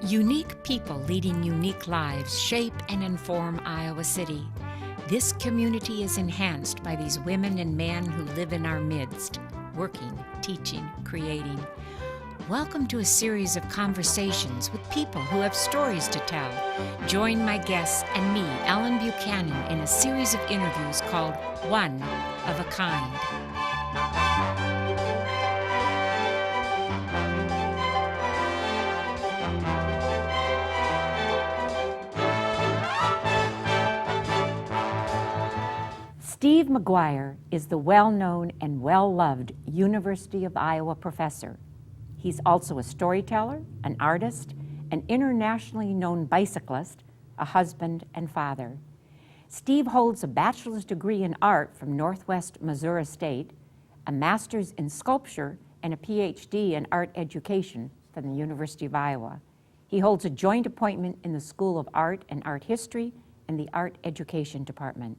Unique people leading unique lives shape and inform Iowa City. This community is enhanced by these women and men who live in our midst, working, teaching, creating. Welcome to a series of conversations with people who have stories to tell. Join my guests and me, Ellen Buchanan, in a series of interviews called One of a Kind. Steve McGuire is the well-known and well-loved University of Iowa professor. He's also a storyteller, an artist, an internationally known bicyclist, a husband and father. Steve holds a bachelor's degree in art from Northwest Missouri State, a master's in sculpture, and a PhD in art education from the University of Iowa. He holds a joint appointment in the School of Art and Art History and the Art Education Department.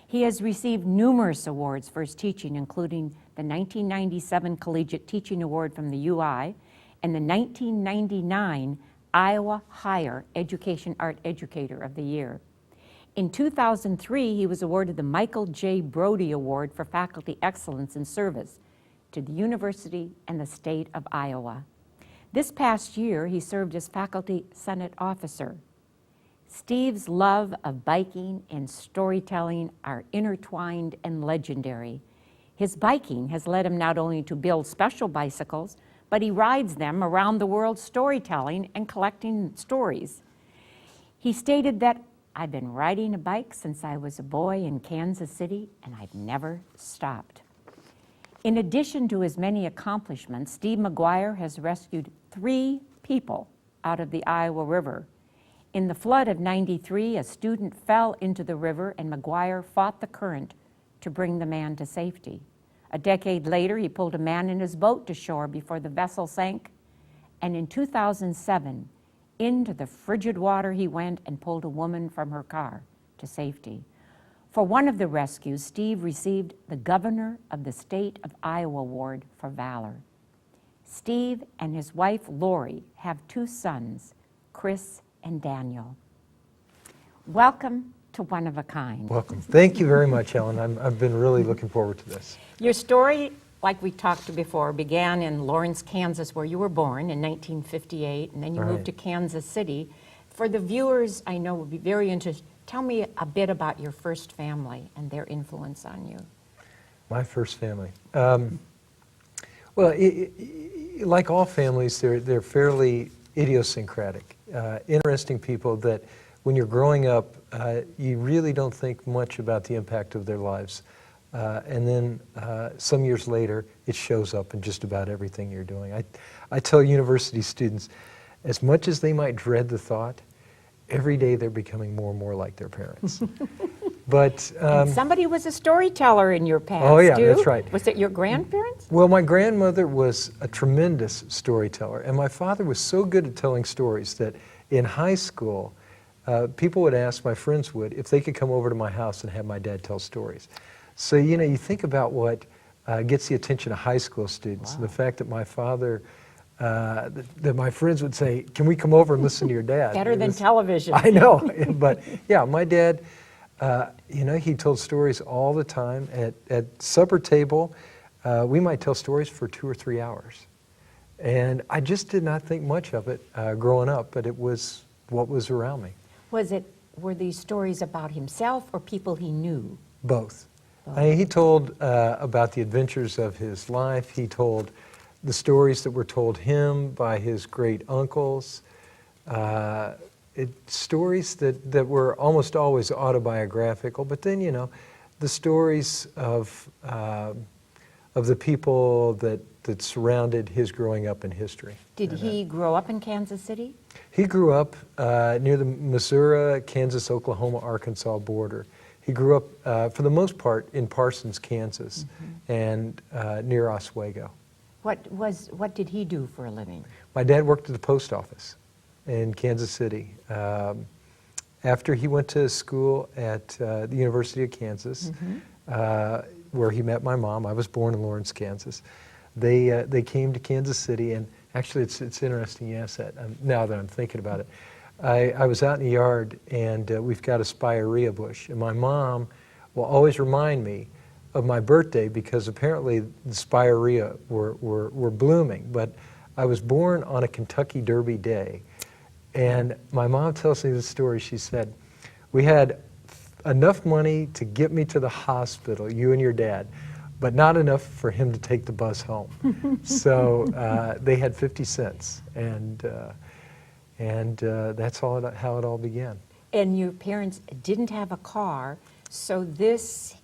He has received numerous awards for his teaching, including the 1997 Collegiate Teaching Award from the UI and the 1999 Iowa Higher Education Art Educator of the Year. In 2003, he was awarded the Michael J. Brody Award for Faculty Excellence in Service to the University and the state of Iowa. This past year, he served as Faculty Senate Officer. Steve's love of biking and storytelling are intertwined and legendary. His biking has led him not only to build special bicycles, but he rides them around the world storytelling and collecting stories. He stated that, "I've been riding a bike since I was a boy in Kansas City, and I've never stopped." In addition to his many accomplishments, Steve McGuire has rescued 3 people out of the Iowa River. In the flood of '93, a student fell into the river and McGuire fought the current to bring the man to safety. A decade later, he pulled a man in his boat to shore before the vessel sank. And in 2007, into the frigid water he went and pulled a woman from her car to safety. For one of the rescues, Steve received the Governor of the State of Iowa Award for Valor. Steve and his wife, Lori, have 2 sons, Chris and Daniel. Welcome to One of a Kind. Welcome. Thank you very much, Ellen. I've been really looking forward to this. Your story, like we talked before, began in Lawrence, Kansas, where you were born in 1958, and then you moved to Kansas City. For the viewers, I know would be very interested, tell me a bit about your first family and their influence on you. My first family. Like all families, they're fairly idiosyncratic. Interesting people that when you're growing up, you really don't think much about the impact of their lives. And then some years later, it shows up in just about everything you're doing. I tell university students, as much as they might dread the thought, every day they're becoming more and more like their parents. But and somebody was a storyteller in your past, oh yeah, too? That's right. Was it your grandparents? Well, my grandmother was a tremendous storyteller, and my father was so good at telling stories that in high school, people would ask, my friends would, if they could come over to my house and have my dad tell stories. So, you think about what gets the attention of high school students. Wow. The fact that my father, that my friends would say, "Can we come over and listen to your dad?" Better than television. I know, but yeah, my dad, he told stories all the time. At supper table, we might tell stories for 2 or 3 hours. And I just did not think much of it growing up, but it was what was around me. Were these stories about himself or people he knew? Both. I mean, he told about the adventures of his life. He told the stories that were told him by his great uncles. Stories that were almost always autobiographical, but then, the stories of the people that surrounded his growing up in history. Did he grow up in Kansas City? He grew up near the Missouri, Kansas, Oklahoma, Arkansas border. He grew up, for the most part, in Parsons, Kansas, and near Oswego. What did he do for a living? My dad worked at the post office in Kansas City. After he went to school at the University of Kansas, where he met my mom, I was born in Lawrence, Kansas. They came to Kansas City, and Actually, it's interesting you asked that, now that I'm thinking about it. I was out in the yard, and we've got a spirea bush, and my mom will always remind me of my birthday because apparently the spirea were blooming. But I was born on a Kentucky Derby day, and my mom tells me this story. She said, we had enough money to get me to the hospital, you and your dad, but not enough for him to take the bus home. So they had 50 cents, and that's how it all began. And your parents didn't have a car, so this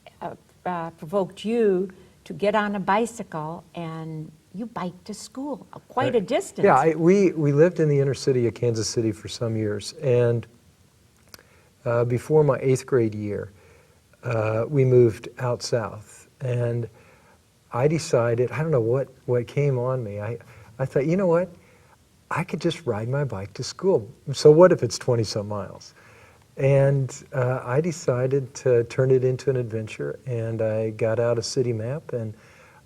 provoked you to get on a bicycle, and you biked to school, quite a distance. Yeah, we lived in the inner city of Kansas City for some years, and before my 8th grade year, we moved out south, and I decided, I don't know what came on me. I thought, you know what? I could just ride my bike to school. So what if it's 20-some miles? And I decided to turn it into an adventure, and I got out a city map, and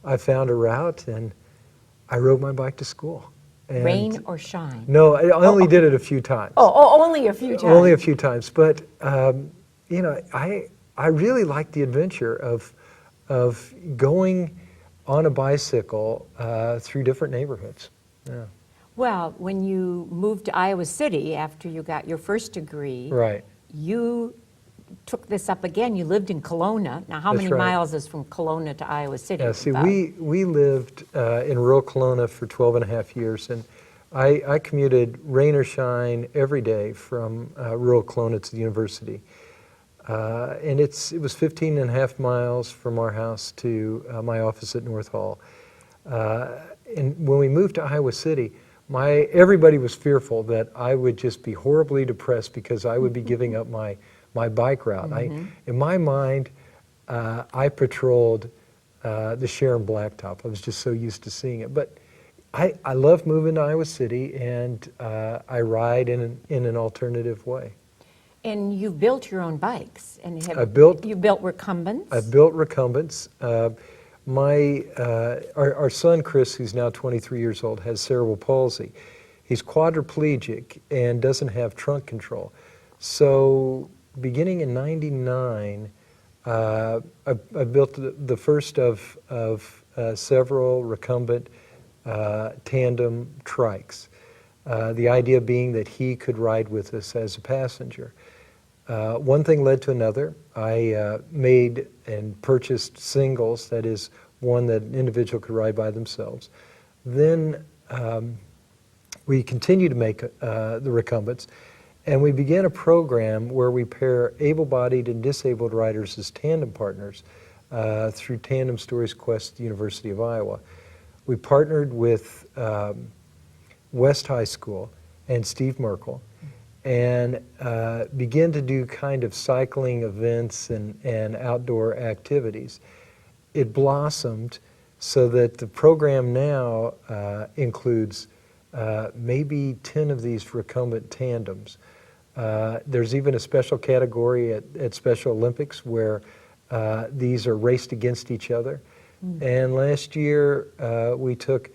I found a route, and I rode my bike to school. And rain or shine? No, I only did it a few times. Oh, only a few times. Only a few times, but you know, I really like the adventure of going on a bicycle through different neighborhoods. Yeah. Well, when you moved to Iowa City after you got your first degree, Right. you took this up again. You lived in Kelowna. Now, how That's many right. miles is from Kelowna to Iowa City? Yeah, see, About? we lived in rural Kelowna for 12 and a half years, and I commuted rain or shine every day from rural Kelowna to the university. And it was 15 and a half miles from our house to my office at North Hall. And when we moved to Iowa City, everybody was fearful that I would just be horribly depressed because I would be giving up my bike route. Mm-hmm. In my mind, I patrolled the Sharon Blacktop. I was just so used to seeing it. But I love moving to Iowa City, and I ride in an alternative way. And you've built your own bikes, and you built recumbents. I've built recumbents. Our son Chris, who's now 23 years old, has cerebral palsy. He's quadriplegic and doesn't have trunk control. So beginning in '99, I built the first of several recumbent tandem trikes. The idea being that he could ride with us as a passenger. One thing led to another. I made and purchased singles, that is, one that an individual could ride by themselves. Then we continued to make the recumbents, and we began a program where we pair able-bodied and disabled riders as tandem partners through Tandem Stories Quest at the University of Iowa. We partnered with West High School and Steve Merkel, and begin to do kind of cycling events and outdoor activities. It blossomed so that the program now includes maybe 10 of these recumbent tandems. There's even a special category at Special Olympics where these are raced against each other. And last year we took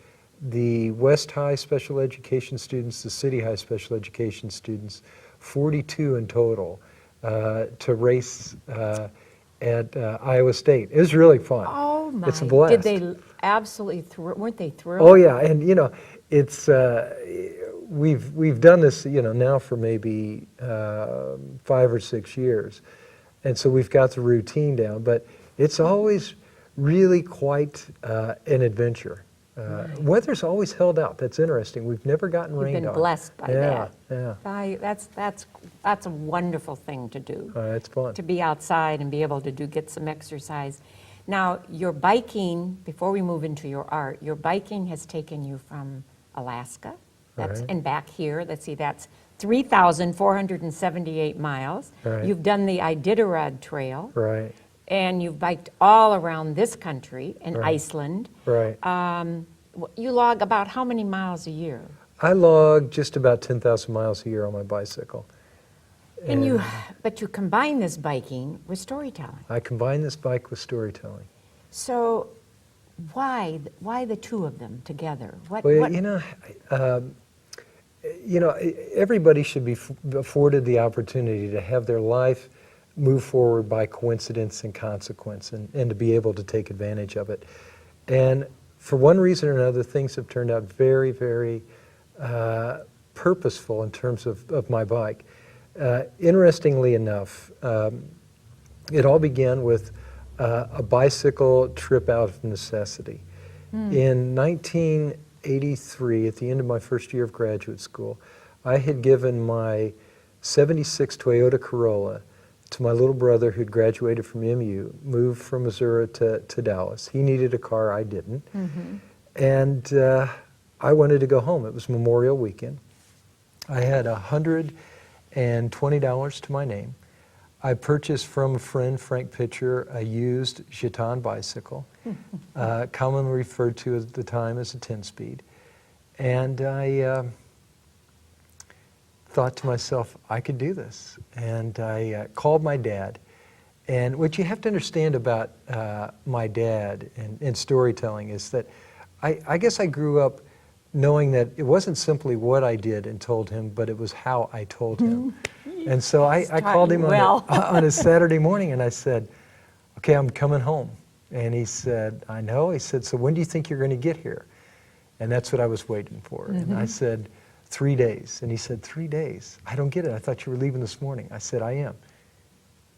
the West High special education students, the City High special education students, 42 in total, to race at Iowa State. It was really fun. Oh my! It's a blast. Did they absolutely weren't they thrilled? Oh yeah, and you know, it's we've done this now for maybe 5 or 6 years, and so we've got the routine down. But it's always really quite an adventure. Weather's always held out. That's interesting. We've never gotten rained on. You've been blessed by that. Yeah. That's a wonderful thing to do. It's fun. To be outside and be able to get some exercise. Now, your biking, before we move into your art, your biking has taken you from Alaska, and back here. Let's see, that's 3,478 miles. Right. You've done the Iditarod Trail. Right. And you've biked all around this country and Iceland. Right. You log about how many miles a year? I log just about 10,000 miles a year on my bicycle. But you combine this biking with storytelling. I combine this bike with storytelling. So Why the two of them together? Well, everybody should be afforded the opportunity to have their life move forward by coincidence and consequence, and to be able to take advantage of it. And for one reason or another, things have turned out very, very purposeful in terms of my bike. Interestingly enough, it all began with a bicycle trip out of necessity. In 1983, at the end of my first year of graduate school, I had given my '76 Toyota Corolla to my little brother who'd graduated from MU, moved from Missouri to Dallas. He needed a car, I didn't. And I wanted to go home. It was Memorial Weekend. I had $120 to my name. I purchased from a friend, Frank Pitcher, a used Giton bicycle, commonly referred to at the time as a 10-speed. And I thought to myself, I could do this. And I called my dad. And what you have to understand about my dad and storytelling is that I guess I grew up knowing that it wasn't simply what I did and told him, but it was how I told him. And so I called him on a Saturday morning and I said, okay, I'm coming home. And he said, I know. He said, so when do you think you're going to get here? And that's what I was waiting for. And I said, 3 days. And he said, 3 days? I don't get it. I thought you were leaving this morning. I said, I am.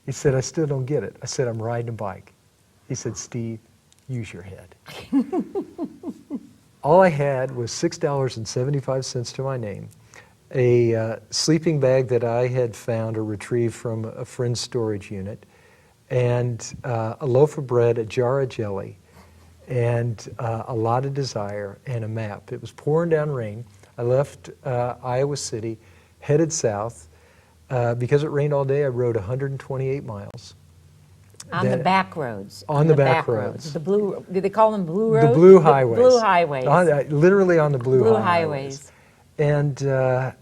He said, I still don't get it. I said, I'm riding a bike. He said, Steve, use your head. All I had was $6.75 to my name, a sleeping bag that I had found or retrieved from a friend's storage unit, and a loaf of bread, a jar of jelly, and a lot of desire, and a map. It was pouring down rain. I left Iowa City, headed south. Because it rained all day, I rode 128 miles. On the back roads. On the back roads. The blue, did they call them blue roads? The blue highways. Blue highways. Literally on the blue highways. And that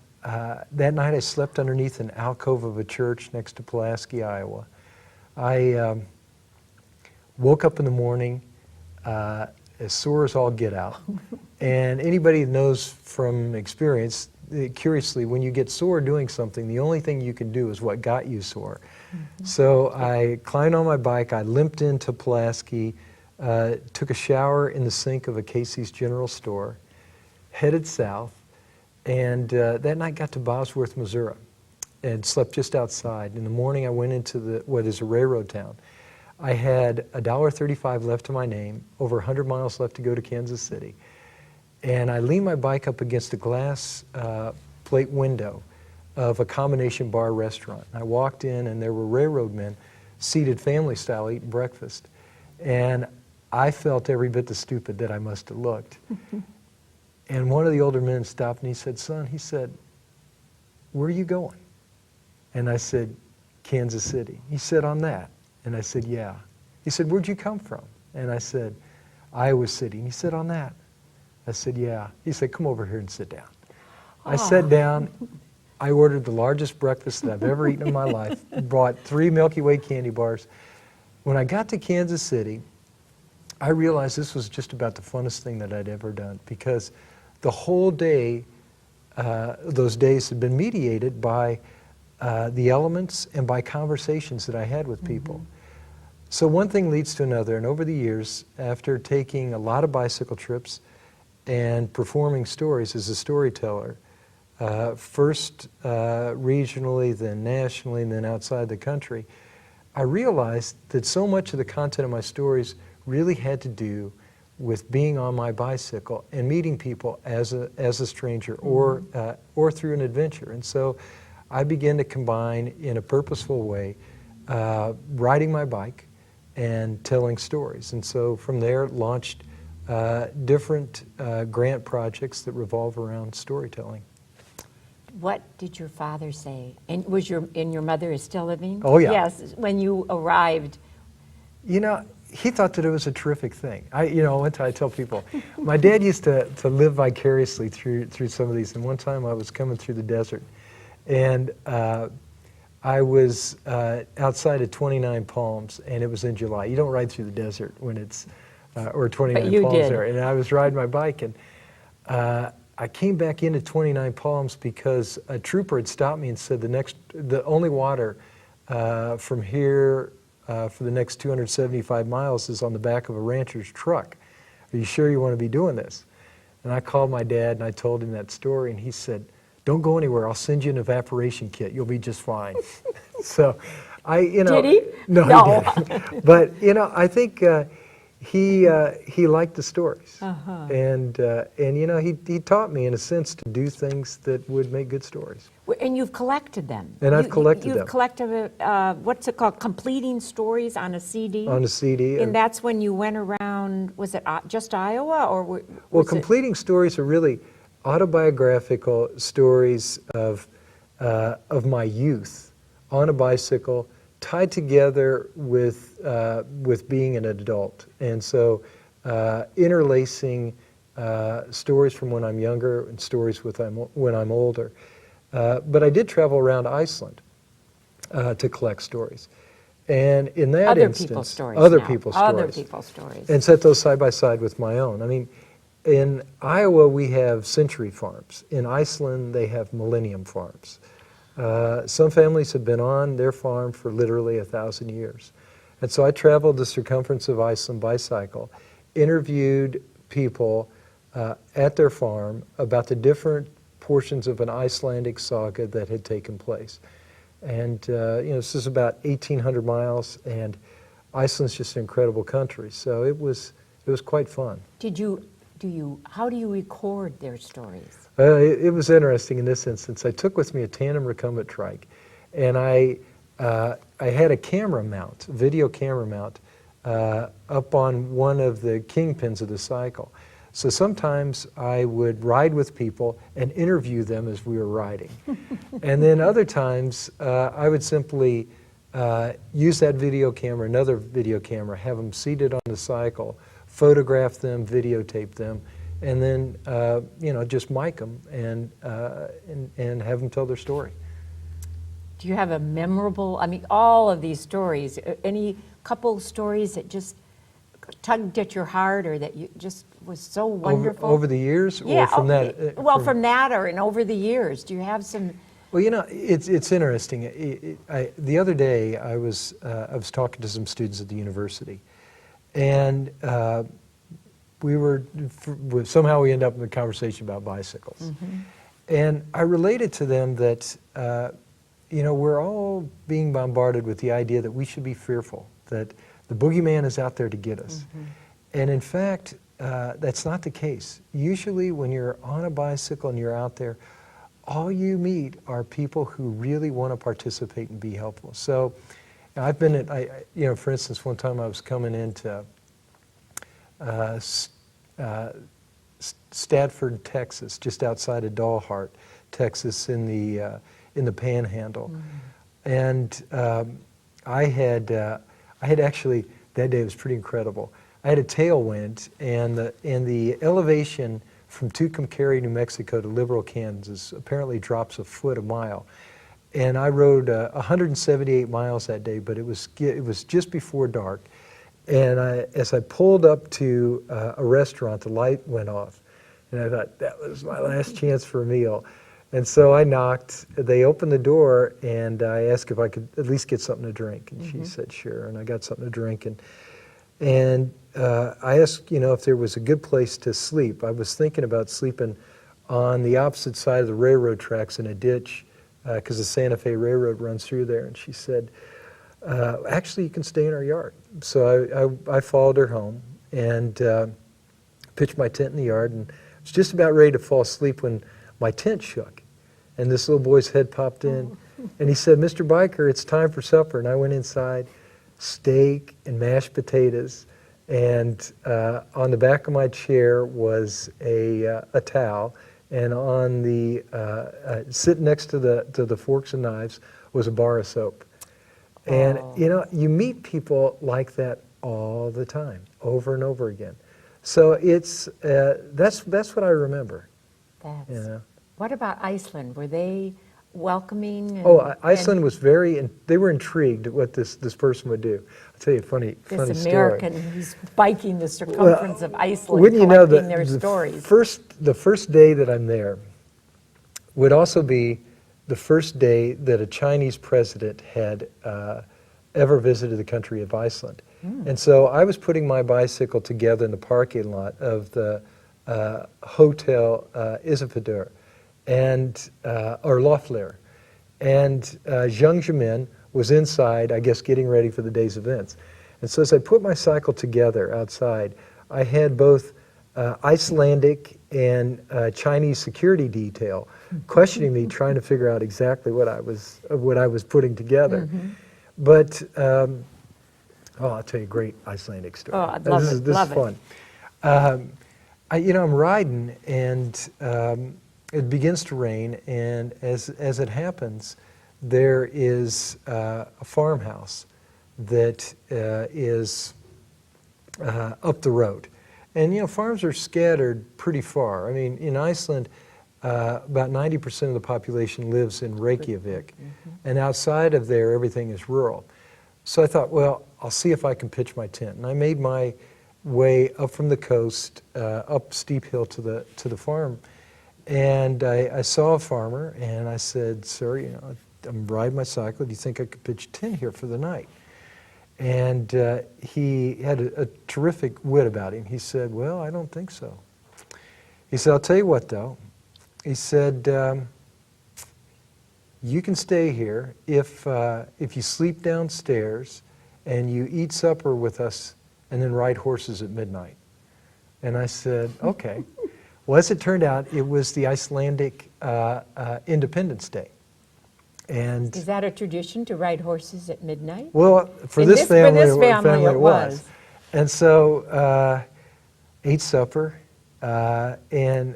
night I slept underneath an alcove of a church next to Pulaski, Iowa. I woke up in the morning as sore as all get out. And anybody that knows from experience, curiously, when you get sore doing something, the only thing you can do is what got you sore. So I climbed on my bike, I limped into Pulaski, took a shower in the sink of a Casey's General Store, headed south, and that night got to Bosworth, Missouri, and slept just outside. In the morning I went into what is a railroad town. I had $1.35 left to my name, over 100 miles left to go to Kansas City. And I leaned my bike up against a glass plate window of a combination bar restaurant. I walked in and there were railroad men seated family style eating breakfast. And I felt every bit the stupid that I must have looked. And one of the older men stopped and he said, son, he said, where are you going? And I said, Kansas City. He said, on that? And I said, yeah. He said, where'd you come from? And I said, Iowa City. And he said, on that? I said, yeah. He said, come over here and sit down. I sat down. I ordered the largest breakfast that I've ever eaten in my life, bought 3 Milky Way candy bars. When I got to Kansas City, I realized this was just about the funnest thing that I'd ever done, because the whole day, those days had been mediated by the elements and by conversations that I had with people. So one thing leads to another, and over the years, after taking a lot of bicycle trips and performing stories as a storyteller, first regionally, then nationally, and then outside the country, I realized that so much of the content of my stories really had to do with being on my bicycle and meeting people as a stranger or through an adventure. And so I began to combine in a purposeful way riding my bike and telling stories. And so from there launched different grant projects that revolve around storytelling. What did your father say? And your mother is still living? Oh, yeah. Yes, when you arrived. You know, he thought that it was a terrific thing. One time I tell people, my dad used to live vicariously through some of these. And one time I was coming through the desert, and I was outside of 29 Palms, and it was in July. You don't ride through the desert when it's or 29 But you Palms did. there. And I was riding my bike, and I came back into 29 Palms because a trooper had stopped me and said the only water from here for the next 275 miles is on the back of a rancher's truck. Are you sure you want to be doing this? And I called my dad and I told him that story, and he said, "Don't go anywhere. I'll send you an evaporation kit. You'll be just fine." So, Did he? No, No. he didn't. But I think he liked the stories, and he taught me in a sense to do things that would make good stories. And you've collected them. And I've collected them. You've collected, what's it called, completing stories on a CD? On a CD. And that's when you went around, was it just Iowa, or Well, completing stories are really autobiographical stories of my youth on a bicycle, tied together with being an adult, and so interlacing stories from when I'm younger and stories when I'm older. But I did travel around Iceland to collect stories, and in that other instance, people's stories other now. people's Other stories, people's stories. and set those side by side with my own. I mean, in Iowa we have century farms. In Iceland they have millennium farms. Some families have been on their farm for literally 1,000 years. And so I traveled the circumference of Iceland bicycle, interviewed people at their farm about the different portions of an Icelandic saga that had taken place. And this is about 1,800 miles, and Iceland's just an incredible country. So it was quite fun. How do you record their stories? It was interesting in this instance. I took with me a tandem recumbent trike, and I had a camera mount, video camera mount, up on one of the kingpins of the cycle. So sometimes I would ride with people and interview them as we were riding. And then other times I would simply use that video camera, another video camera, have them seated on the cycle, photograph them, videotape them, and then just mic them and have them tell their story. Do you have a memorable, all of these stories, any couple stories that just tugged at your heart or that you just was so wonderful? Over the years? Yeah, or from that? From that or and over the years. Do you have some? Well, it's interesting. The other day I was talking to some students at the university, and somehow we end up in a conversation about bicycles. Mm-hmm. And I related to them that, we're all being bombarded with the idea that we should be fearful, that the boogeyman is out there to get us. Mm-hmm. And in fact, that's not the case. Usually when you're on a bicycle and you're out there, all you meet are people who really want to participate and be helpful. So I've been at, for instance, one time I was coming into Stadford, Texas, just outside of Dalhart, Texas, in the Panhandle, and I had actually that day was pretty incredible. I had a tailwind, and the elevation from Tucumcari, New Mexico to Liberal, Kansas apparently drops a foot a mile. And I rode 178 miles that day, but it was just before dark. And as I pulled up to a restaurant, the light went off. And I thought, that was my last chance for a meal. And so I knocked. They opened the door, and I asked if I could at least get something to drink. And she said, sure. And I got something to drink. And I asked, if there was a good place to sleep. I was thinking about sleeping on the opposite side of the railroad tracks in a ditch, because the Santa Fe Railroad runs through there. And she said, actually, you can stay in our yard. So I followed her home and pitched my tent in the yard, and I was just about ready to fall asleep when my tent shook. And this little boy's head popped in, and he said, Mr. Biker, it's time for supper. And I went inside, steak and mashed potatoes, and on the back of my chair was a towel, and on the sitting next to the forks and knives was a bar of soap. And you meet people like that all the time, over and over again. So it's that's what I remember. What about Iceland? welcoming? Iceland was they were intrigued at what this person would do. I'll tell you a funny this story. American who's biking the circumference of Iceland, Wouldn't you know collecting their stories. The first day that I'm there would also be the first day that a Chinese president had ever visited the country of Iceland. And so I was putting my bicycle together in the parking lot of the Hotel Isafjordur or Lofler. And Jiang Zemin was inside, I guess, getting ready for the day's events. And so as I put my cycle together outside, I had both Icelandic and Chinese security detail questioning me, trying to figure out exactly what I was putting together. But I'll tell you a great Icelandic story. Oh, I'd love it. This is fun. I'm riding, and it begins to rain, and as it happens, there is a farmhouse that is up the road. And, farms are scattered pretty far. I mean, in Iceland, about 90% of the population lives in Reykjavik, and outside of there, everything is rural. So I thought, well, I'll see if I can pitch my tent. And I made my way up from the coast, up steep hill to the farm. And I saw a farmer, and I said, sir, I'm riding my cycle. Do you think I could pitch a tent here for the night? And he had a terrific wit about him. He said, well, I don't think so. He said, I'll tell you what, though. He said, you can stay here if you sleep downstairs and you eat supper with us and then ride horses at midnight. And I said, okay. Well, as it turned out, it was the Icelandic Independence Day. And is that a tradition to ride horses at midnight? Well, for this family it was. And so ate supper and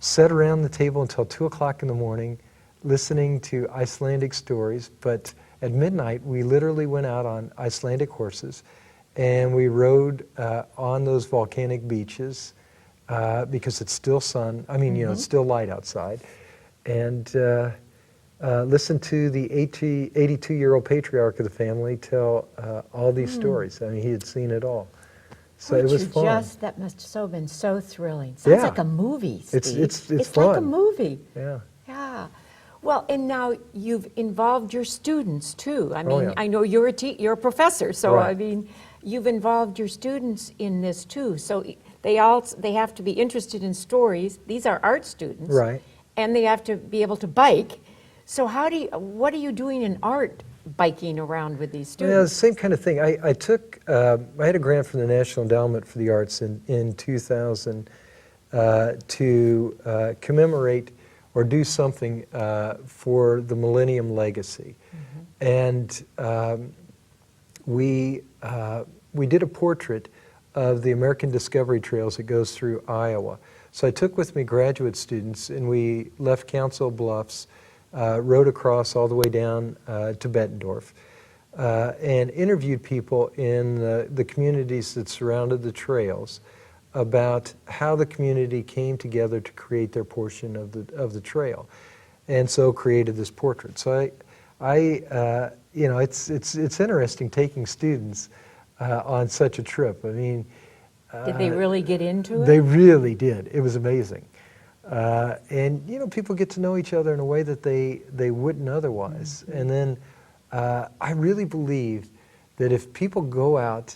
sat around the table until 2 o'clock in the morning listening to Icelandic stories. But at midnight, we literally went out on Icelandic horses and we rode on those volcanic beaches because it's still it's still light outside. And listened to the 82-year-old patriarch of the family tell all these stories. I mean, he had seen it all. So it was fun. That must have been so thrilling. Sounds like a movie, Steve. It's fun. Like a movie. Yeah. Yeah. Well, and now you've involved your students too. I mean, yeah. I know you're a professor, so Right. I mean, you've involved your students in this too. So they have to be interested in stories. These are art students. Right. And they have to be able to bike. So what are you doing in art, biking around with these students? Yeah, the same kind of thing. I had a grant from the National Endowment for the Arts in 2000 to commemorate or do something for the Millennium Legacy. And we did a portrait of the American Discovery Trails that goes through Iowa. So I took with me graduate students, and we left Council Bluffs, rode across all the way down to Bettendorf, and interviewed people in the communities that surrounded the trails about how the community came together to create their portion of the trail, and so created this portrait. So it's interesting taking students on such a trip. I mean, did they really get into it? They really did. It was amazing. And people get to know each other in a way that they wouldn't otherwise. And then I really believe that if people go out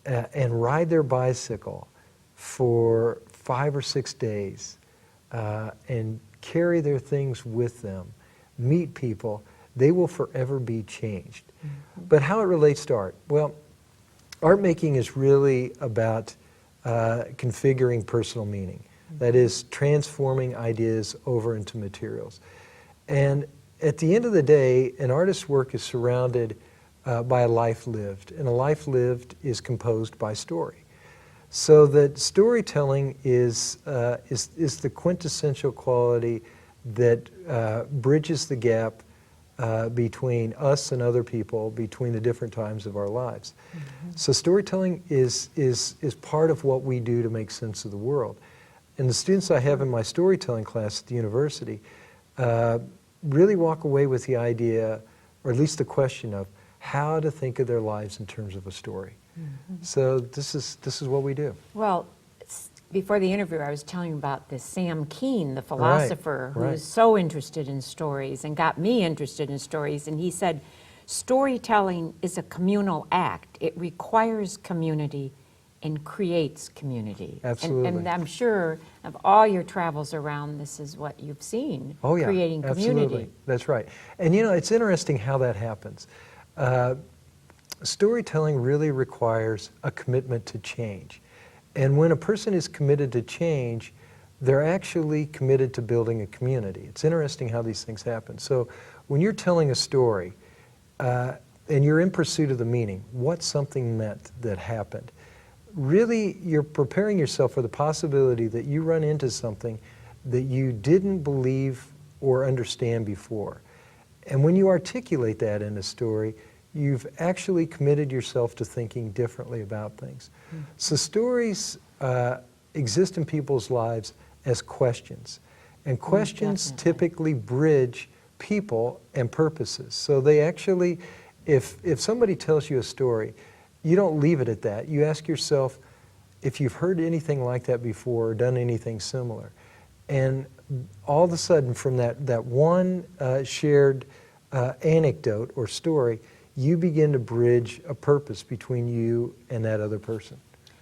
and ride their bicycle for 5 or 6 days and carry their things with them, meet people, they will forever be changed. But how it relates to art? Well, art making is really about configuring personal meaning. That is, transforming ideas over into materials. And at the end of the day, an artist's work is surrounded by a life lived, and a life lived is composed by story. So that storytelling is the quintessential quality that bridges the gap between us and other people, between the different times of our lives. So storytelling is part of what we do to make sense of the world. And the students I have in my storytelling class at the university, really walk away with the idea, or at least the question of how to think of their lives in terms of a story. So this is what we do. Well, before the interview, I was telling you about this Sam Keen, the philosopher, Right. who's so interested in stories and got me interested in stories. And he said, storytelling is a communal act. It requires community and creates community. Absolutely. And I'm sure of all your travels around, this is what you've seen, Oh yeah, creating community. absolutely. That's right. And you know, it's interesting how that happens. Storytelling really requires a commitment to change. And when a person is committed to change, they're actually committed to building a community. It's interesting how these things happen. So when you're telling a story and you're in pursuit of the meaning, what something meant that happened, really you're preparing yourself for the possibility that you run into something that you didn't believe or understand before. And when you articulate that in a story, you've actually committed yourself to thinking differently about things. So stories exist in people's lives as questions. And questions typically bridge people and purposes. So they actually, if somebody tells you a story, you don't leave it at that. You ask yourself if you've heard anything like that before or done anything similar. And all of a sudden from that one shared anecdote or story, you begin to bridge a purpose between you and that other person.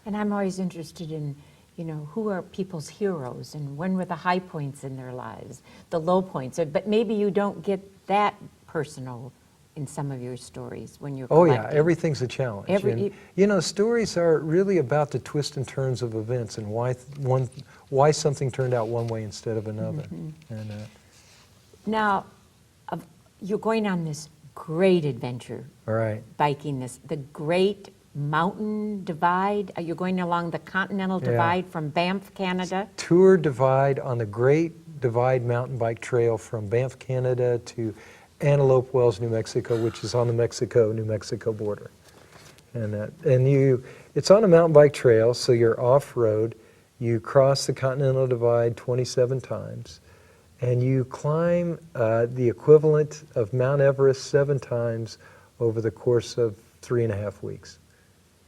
And I'm always interested in, you know, who are people's heroes and when were the high points in their lives, the low points. But maybe you don't get that personal in some of your stories when you're collecting. Oh yeah, everything's a challenge. And, you know, stories are really about the twists and turns of events and why something turned out one way instead of another. And, now, you're going on this great adventure. all right. Biking the Great Mountain Divide. Are you going along the Continental Divide from Banff, Canada? Tour Divide on the Great Divide mountain bike trail from Banff, Canada to Antelope Wells, New Mexico, which is on the Mexico-New Mexico border. And it's on a mountain bike trail, so you're off-road. You cross the Continental Divide 27 times, and you climb the equivalent of Mount Everest 7 times over the course of 3.5 weeks.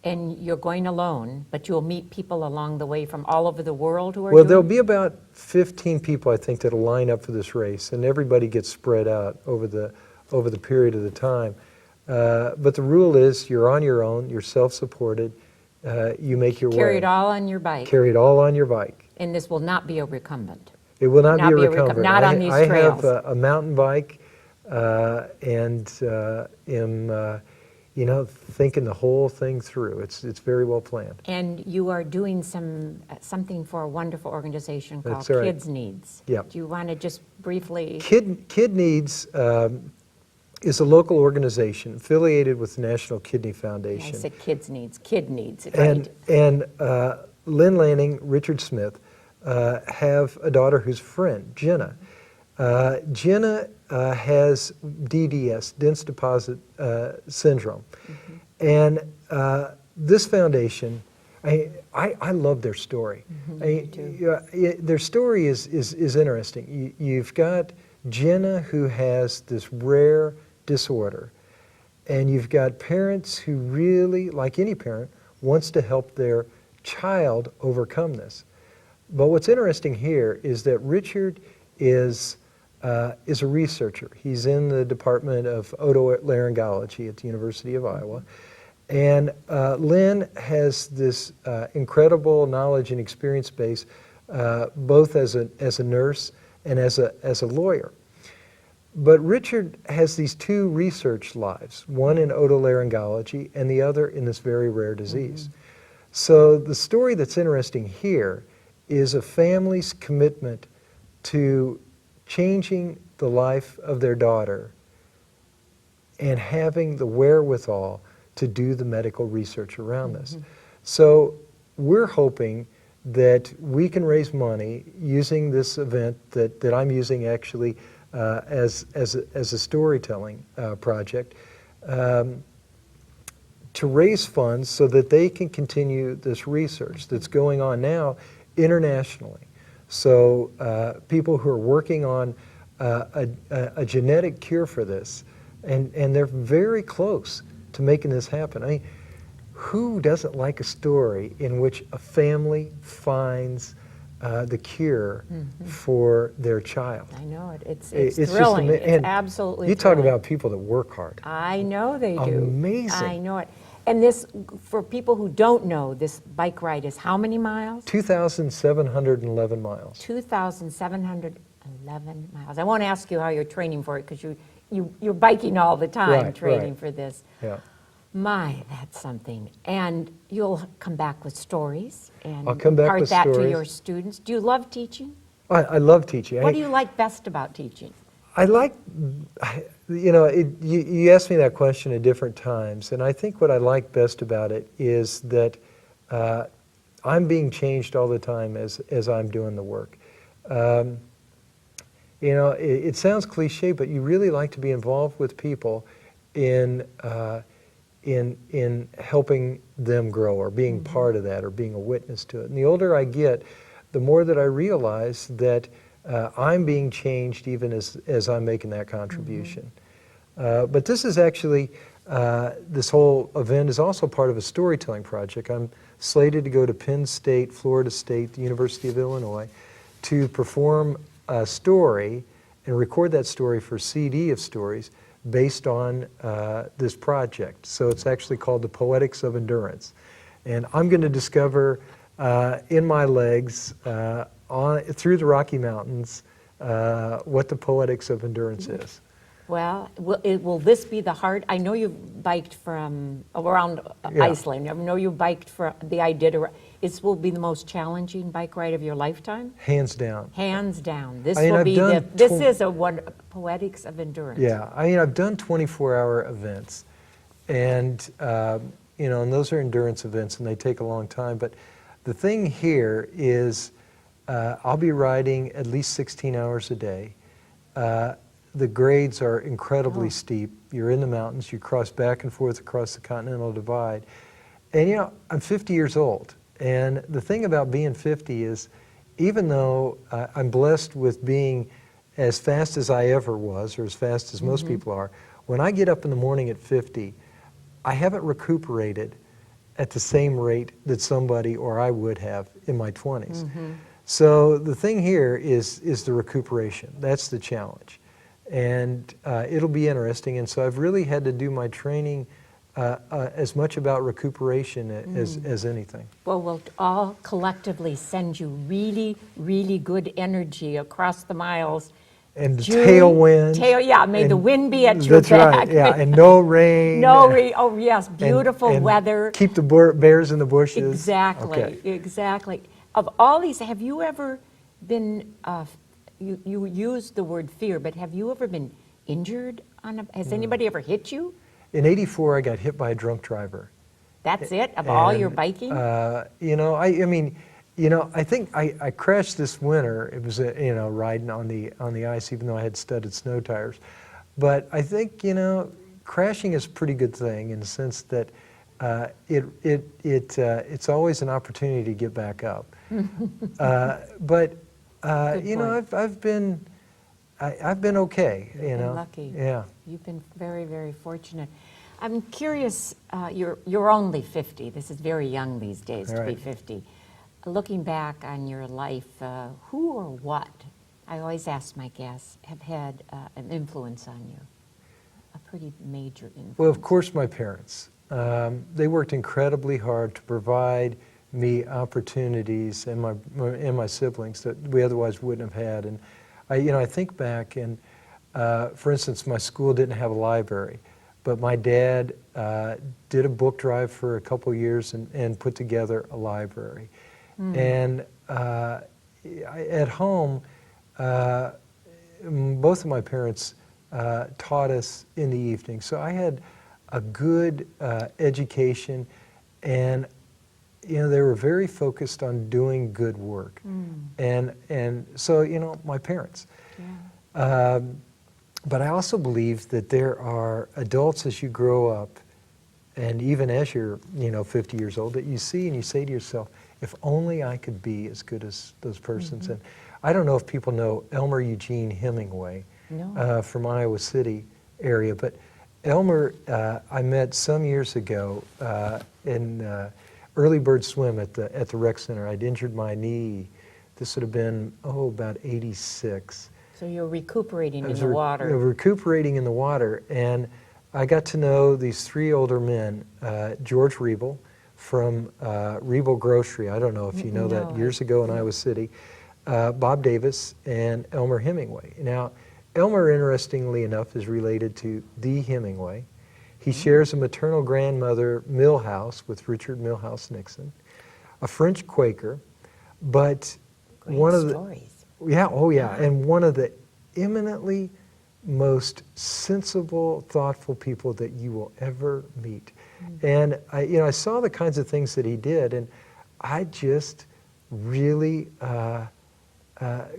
And you're going alone, but you'll meet people along the way from all over the world who are Well, there'll be about 15 people, I think, that'll line up for this race, and everybody gets spread out over the period of the time. But the rule is you're on your own, you're self-supported, you make your way. Carry it all on your bike. Carry it all on your bike. And this will not be a recumbent. It will not be a recumbent. Not on these trails. I have a mountain bike and am thinking the whole thing through. It's very well planned. And you are doing something for a wonderful organization called That's right. Kids Needs. Yep. Do you want to just briefly? Kid Needs is a local organization affiliated with the National Kidney Foundation. I said Kids Needs. Kid Needs. Right. And Lynn Lanning, Richard Smith have a daughter who's a friend, Jenna. Jenna has DDS, dense deposit syndrome. And this foundation, I love their story. Their story is interesting. You've got Jenna who has this rare disorder, and you've got parents who really, like any parent, wants to help their child overcome this. But what's interesting here is that Richard is a researcher. He's in the Department of Otolaryngology at the University of Iowa. And Lynn has this incredible knowledge and experience base, both as a nurse and as a lawyer. But Richard has these 2 research lives, one in otolaryngology and the other in this very rare disease. So the story that's interesting here is a family's commitment to changing the life of their daughter and having the wherewithal to do the medical research around this. So we're hoping that we can raise money using this event that I'm using actually as a storytelling project to raise funds so that they can continue this research that's going on now internationally. So people who are working on a genetic cure for this, and they're very close to making this happen. I mean, who doesn't like a story in which a family finds the cure for their child? I know it. It's It's thrilling. just It's absolutely you talk thrilling. about people that work hard. I know they do. Amazing. I know it. And this, for people who don't know, this bike ride is how many miles? 2,711 miles. 2,711 miles. I won't ask you how you're training for it, because you're biking all the time, Right, training right. for this. Yeah. My, that's something. And you'll come back with stories and I'll come back impart with that to stories. your students. Do you love teaching? I love teaching. What do you like best about teaching? I like, you know, you asked me that question at different times, and I think what I like best about it is that I'm being changed all the time as I'm doing the work. You know, it sounds cliche, but you really like to be involved with people in helping them grow, or being part of that, or being a witness to it. And the older I get, the more that I realize that I'm being changed even as I'm making that contribution. But this is actually, this whole event is also part of a storytelling project. I'm slated to go to Penn State, Florida State, the University of Illinois, to perform a story and record that story for CD of stories based on this project. So it's actually called The Poetics of Endurance. And I'm going to discover in my legs, through the Rocky Mountains, what the poetics of endurance is. Well, will this be the hard? I know you've biked from around Iceland. I know you biked from the Iditarod. This will be the most challenging bike ride of your lifetime? Hands down. Hands down. This I mean, will I've be done this is a one poetics of endurance. Yeah, I mean, I've done 24-hour events, and you know, and those are endurance events, and they take a long time. But the thing here is, I'll be riding at least 16 hours a day. The grades are incredibly steep. You're in the mountains. You cross back and forth across the Continental Divide. And you know, I'm 50 years old. And the thing about being 50 is, even though I'm blessed with being as fast as I ever was, or as fast as most people are, when I get up in the morning at 50, I haven't recuperated at the same rate that somebody or I would have in my 20s. So the thing here is the recuperation. That's the challenge. And it'll be interesting. And so I've really had to do my training as much about recuperation as anything. Well, we'll all collectively send you really, really good energy across the miles. And tailwind. Yeah, may the wind be at your back. That's right, yeah, and no rain. No rain, oh yes, beautiful and weather. Keep the bears in the bushes. Exactly, Okay. exactly. Of all these, have you ever been, you used the word fear, but have you ever been injured has anybody ever hit you? In '84, I got hit by a drunk driver. That's it, of all your And, biking? You know, I mean, you know, I think I crashed this winter. It was, you know, riding on the ice, even though I had studded snow tires. But I think, you know, crashing is a pretty good thing in the sense that it's always an opportunity to get back up. But you know, I've been okay. You know, lucky. Yeah. You've been very, very fortunate. I'm curious. You're only 50. This is very young these days to be 50. Looking back on your life, who or what, I always ask my guests, have had an influence on you? A pretty major influence. Well, of course, my parents. They worked incredibly hard to provide me opportunities, and my siblings that we otherwise wouldn't have had. And I think back, and for instance, my school didn't have a library, but my dad did a book drive for a couple years and put together a library. And at home, both of my parents taught us in the evening, so I had a good education, and you know, they were very focused on doing good work. And so, you know, my parents. Yeah. But I also believe that there are adults as you grow up, and even as you're, you know, 50 years old, that you see and you say to yourself, if only I could be as good as those persons. And I don't know if people know Elmer Eugene Hemingway. No. From Iowa City area. But Elmer, I met some years ago in early bird swim at the rec center. I'd injured my knee. This would have been, about 86. So you're recuperating I in was the water. recuperating in the water, and I got to know these three older men, George Riebel from Riebel Grocery. I don't know if you know that, No, years ago in Iowa City. Bob Davis and Elmer Hemingway. Now, Elmer, interestingly enough, is related to the Hemingway. He shares a maternal grandmother, Milhouse, with Richard Milhouse Nixon, a French Quaker, but Great one of the stories. and one of the eminently most sensible, thoughtful people that you will ever meet. And I saw the kinds of things that he did, and I just really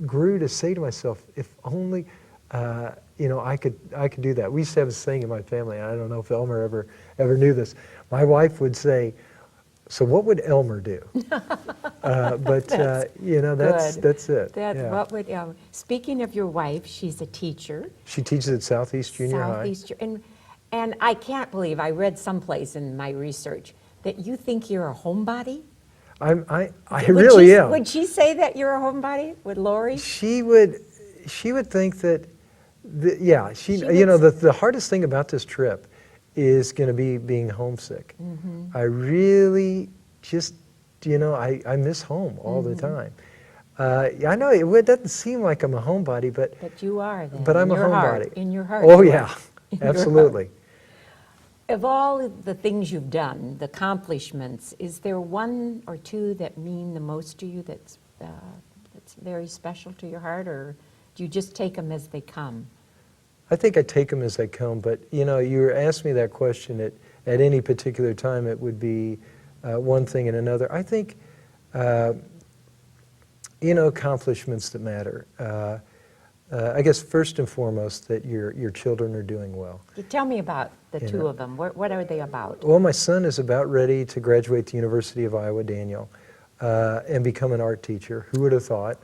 grew to say to myself, if only I could do that. We used to have a saying in my family, and I don't know if Elmer ever knew this. My wife would say, "So what would Elmer do?" But that's it. What would speaking of your wife, she's a teacher. She teaches at Southeast Junior High. And I can't believe I read someplace in my research that you think you're a homebody. I really am. Would she say that you're a homebody? Would Lori? She would think that. The hardest thing about this trip is going to be being homesick. I really just, I miss home all the time. I know it doesn't seem like I'm a homebody, but you are. Then, but I'm a homebody. In your heart. Oh yeah, absolutely. Of all the things you've done, the accomplishments, is there one or two that mean the most to you? That's very special to your heart, or do you just take them as they come? I think I take them as they come, but you asked me that question at any particular time, it would be one thing and another. I think, accomplishments that matter. I guess first and foremost that your children are doing well. Tell me about the two of them. What are they about? Well, my son is about ready to graduate the University of Iowa, Daniel, and become an art teacher. Who would have thought?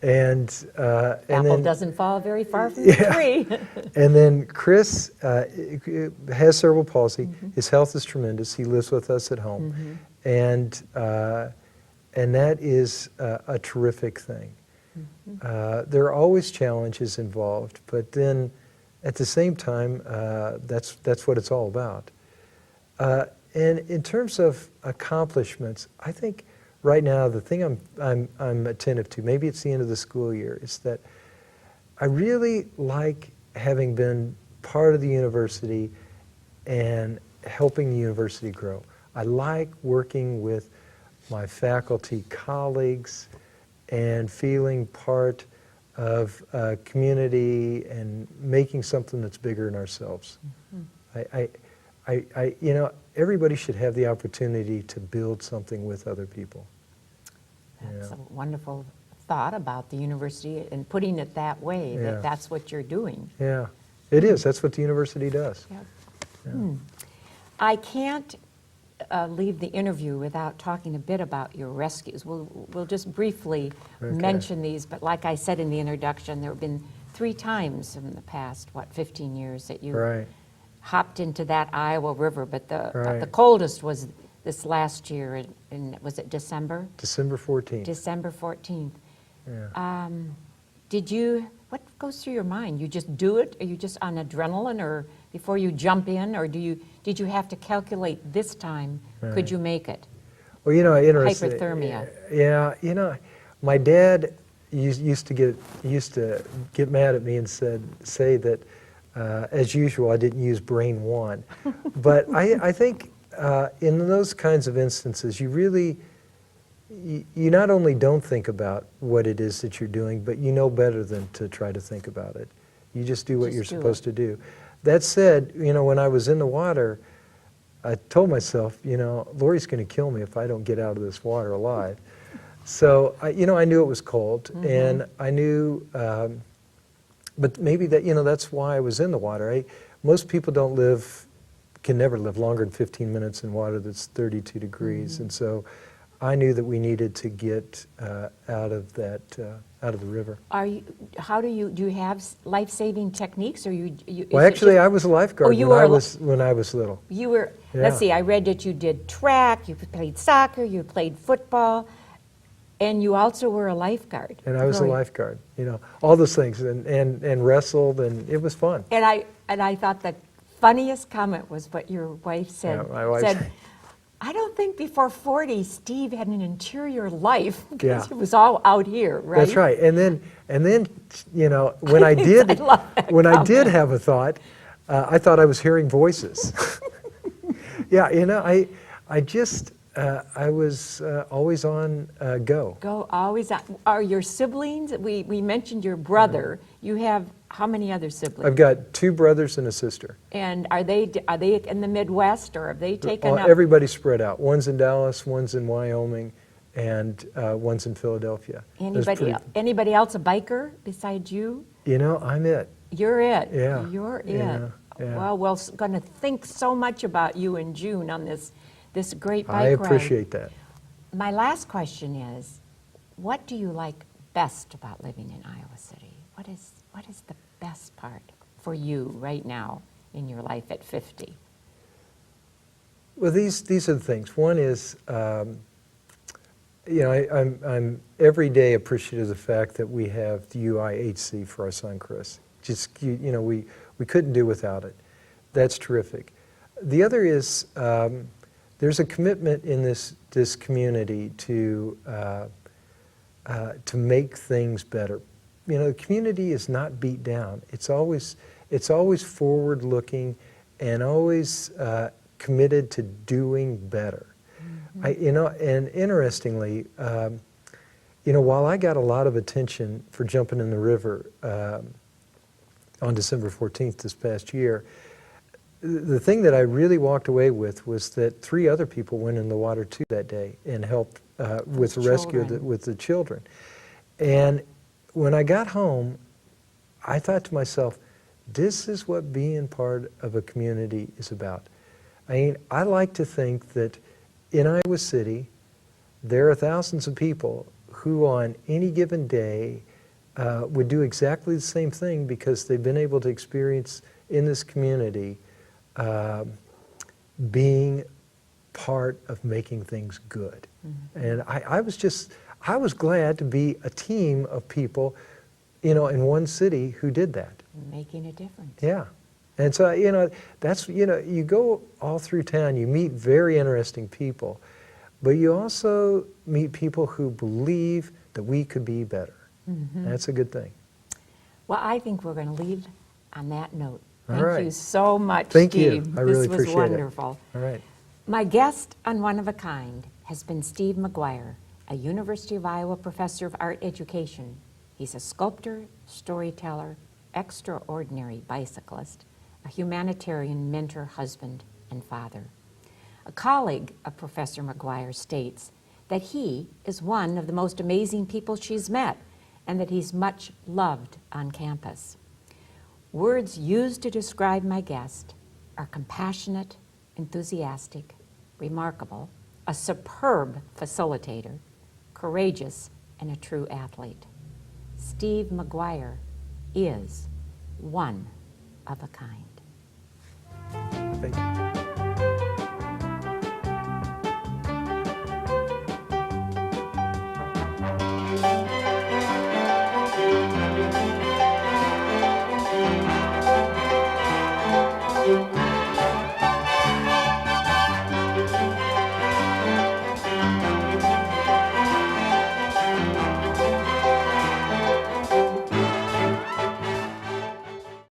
And Apple doesn't fall very far from the tree. And then Chris has cerebral palsy. His health is tremendous. He lives with us at home, and that is a terrific thing. There are always challenges involved, but then at the same time, that's what it's all about. And in terms of accomplishments, I think right now the thing I'm attentive to, maybe it's the end of the school year, is that I really like having been part of the university and helping the university grow. I like working with my faculty colleagues and feeling part of a community and making something that's bigger than ourselves. Everybody should have the opportunity to build something with other people. That's a wonderful thought about the university and putting it that way, that's what you're doing. Yeah, it is. That's what the university does. I can't leave the interview without talking a bit about your rescues. We'll just briefly mention these, but like I said in the introduction, there have been 3 times in the past, 15 years that you hopped into that Iowa River, but the coldest was this last year, was it December? December 14th. December 14th. Yeah. What goes through your mind? You just do it? Are you just on adrenaline, or before you jump in, or did you have to calculate this time? Could you make it? Well, interesting. Hypothermia. Yeah, my dad used to get mad at me and say that as usual I didn't use brain 1, but I think in those kinds of instances you not only don't think about what it is that you're doing, but you know better than to try to think about it. You just do what you're supposed to do. That said, when I was in the water, I told myself, Lori's going to kill me if I don't get out of this water alive. So, I knew it was cold, and I knew, but maybe that's why I was in the water. Most people can never live longer than 15 minutes in water that's 32 degrees, and so I knew that we needed to get out of the river. Do you have life-saving techniques, or Well, actually, I was a lifeguard when I was little. You were, Yeah. let's see, I read that you did track, you played soccer, you played football, and you also were a lifeguard. And I was a lifeguard, all those things, and wrestled, and it was fun. And I thought the funniest comment was what your wife said. Yeah, my wife said, I don't think before 40 Steve had an interior life, because Yeah. it was all out here, right? That's right. And then when I did love that when I did comment. have a thought, I thought I was hearing voices. Yeah, I just I was always on go. Go always out. Are your siblings, we mentioned your brother, you have how many other siblings? I've got 2 brothers and a sister. And are they in the Midwest, or have they taken up? Everybody's spread out. One's in Dallas, one's in Wyoming, and one's in Philadelphia. Anybody else a biker besides you? I'm it. You're it. Yeah. You're it. Yeah, yeah. Well, we're going to think so much about you in June on this great bike I ride. appreciate that. My last question is, what do you like best about living in Iowa City? What is the best part for you right now in your life at 50? Well, these are the things. One is, I'm every day appreciative of the fact that we have the UIHC for our son Chris. Just we couldn't do without it. That's terrific. The other is there's a commitment in this community to make things better. The community is not beat down. It's always forward-looking and always committed to doing better. Mm-hmm. And interestingly, while I got a lot of attention for jumping in the river on December 14th this past year, the thing that I really walked away with was that 3 other people went in the water too that day and helped with the rescue with the children. And when I got home, I thought to myself, this is what being part of a community is about. I like to think that in Iowa City, there are thousands of people who on any given day would do exactly the same thing because they've been able to experience in this community being part of making things good. Mm-hmm. And I was glad to be a team of people, in one city who did that. Making a difference. Yeah. And so, that's, you go all through town, you meet very interesting people, but you also meet people who believe that we could be better. Mm-hmm. That's a good thing. Well, I think we're going to leave on that note. All right. Thank you so much, Thank Steve. you. I really this was appreciate wonderful. It. All right. My guest on One of a Kind has been Steve McGuire, a University of Iowa professor of art education. He's a sculptor, storyteller, extraordinary bicyclist, a humanitarian mentor, husband, and father. A colleague of Professor McGuire states that he is one of the most amazing people she's met and that he's much loved on campus. Words used to describe my guest are compassionate, enthusiastic, remarkable, a superb facilitator, courageous, and a true athlete. Steve McGuire is one of a kind. Thank you. Thank you.